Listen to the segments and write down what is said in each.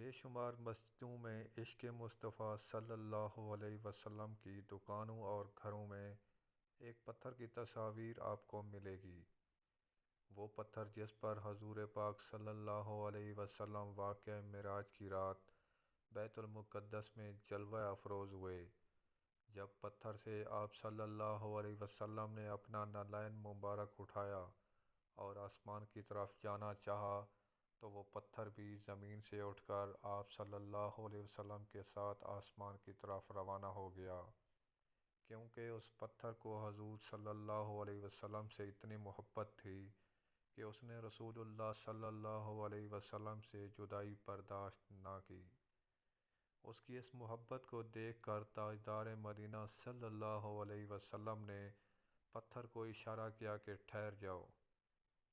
بے شمار مسجدوں میں عشق مصطفیٰ صلی اللہ علیہ وسلم کی دکانوں اور گھروں میں ایک پتھر کی تصویر آپ کو ملے گی۔ وہ پتھر جس پر حضور پاک صلی اللہ علیہ وسلم واقعہ معراج کی رات بیت المقدس میں جلوہ افروز ہوئے۔ جب پتھر سے آپ صلی اللہ علیہ وسلم نے اپنا نعلین مبارک اٹھایا اور آسمان کی طرف جانا چاہا تو وہ پتھر بھی زمین سے اٹھ کر آپ صلی اللہ علیہ وسلم کے ساتھ آسمان کی طرف روانہ ہو گیا، کیونکہ اس پتھر کو حضور صلی اللہ علیہ وسلم سے اتنی محبت تھی کہ اس نے رسول اللہ صلی اللہ علیہ وسلم سے جدائی برداشت نہ کی۔ اس کی اس محبت کو دیکھ کر تاجدار مدینہ صلی اللہ علیہ وسلم نے پتھر کو اشارہ کیا کہ ٹھہر جاؤ۔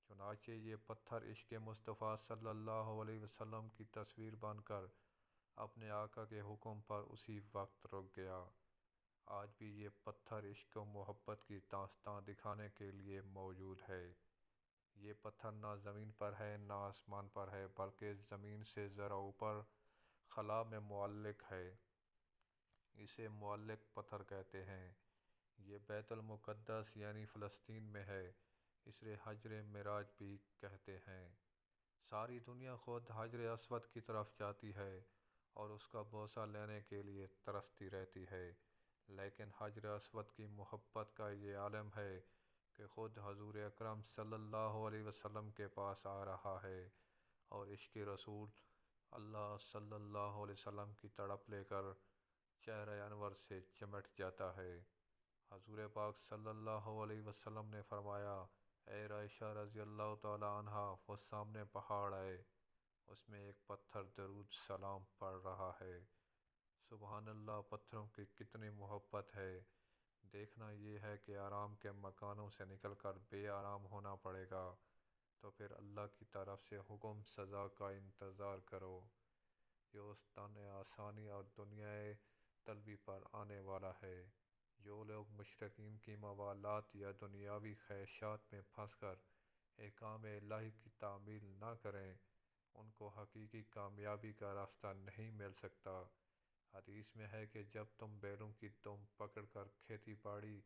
چنانچہ یہ پتھر عشق مصطفیٰ صلی اللہ علیہ وسلم کی تصویر بن کر اپنے آقا کے حکم پر اسی وقت رک گیا۔ آج بھی یہ پتھر عشق و محبت کی داستان دکھانے کے لیے موجود ہے۔ یہ پتھر نہ زمین پر ہے نہ آسمان پر ہے، بلکہ زمین سے ذرا اوپر خلا میں معلق ہے۔ اسے معلق پتھر کہتے ہیں۔ یہ بیت المقدس یعنی فلسطین میں ہے، اسے حجر معراج بھی کہتے ہیں۔ ساری دنیا خود حجر اسود کی طرف جاتی ہے اور اس کا بوسہ لینے کے لیے ترستی رہتی ہے، لیکن حجر اسود کی محبت کا یہ عالم ہے کہ خود حضور اکرم صلی اللہ علیہ وسلم کے پاس آ رہا ہے اور عشق رسول اللہ صلی اللہ علیہ وسلم کی تڑپ لے کر چہرہ انور سے چمٹ جاتا ہے۔ حضور پاک صلی اللہ علیہ وسلم نے فرمایا، اے عائشہ رضی اللہ تعالی عنہا، وہ سامنے پہاڑ ہے، اس میں ایک پتھر درود سلام پڑھ رہا ہے۔ سبحان اللہ، پتھروں کی کتنی محبت ہے۔ دیکھنا یہ ہے کہ آرام کے مکانوں سے نکل کر بے آرام ہونا پڑے گا، تو پھر اللہ کی طرف سے حکم سزا کا انتظار کرو۔ یہ اس دن آسانی اور دنیائے طلبی پر آنے والا ہے۔ جو لوگ مشرکین کی موالات یا دنیاوی خواہشات میں پھنس کر احکام الہی کی تعمیل نہ کریں، ان کو حقیقی کامیابی کا راستہ نہیں مل سکتا۔ حدیث میں ہے کہ جب تم بیلوں کی دم پکڑ کر کھیتی باڑی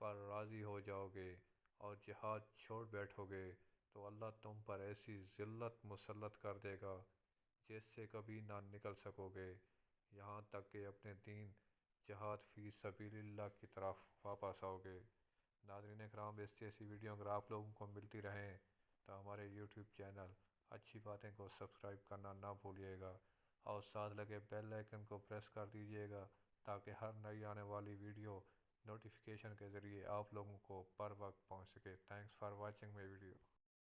پر راضی ہو جاؤ گے اور جہاد چھوڑ بیٹھو گے تو اللہ تم پر ایسی ذلت مسلط کر دے گا جس سے کبھی نہ نکل سکو گے، یہاں تک کہ اپنے دین جہاد فی سبیل اللہ کی طرف واپس آؤ گے۔ ناظرین اکرام، اس جیسی ویڈیو اگر آپ لوگوں کو ملتی رہیں تو ہمارے یوٹیوب چینل اچھی باتیں کو سبسکرائب کرنا نہ بھولیے گا اور ساتھ لگے بیل آئیکن کو پریس کر دیجیے گا تاکہ ہر نئی آنے والی ویڈیو نوٹیفیکیشن کے ذریعے آپ لوگوں کو پر وقت پہنچ سکے۔ Thanks for watching my video.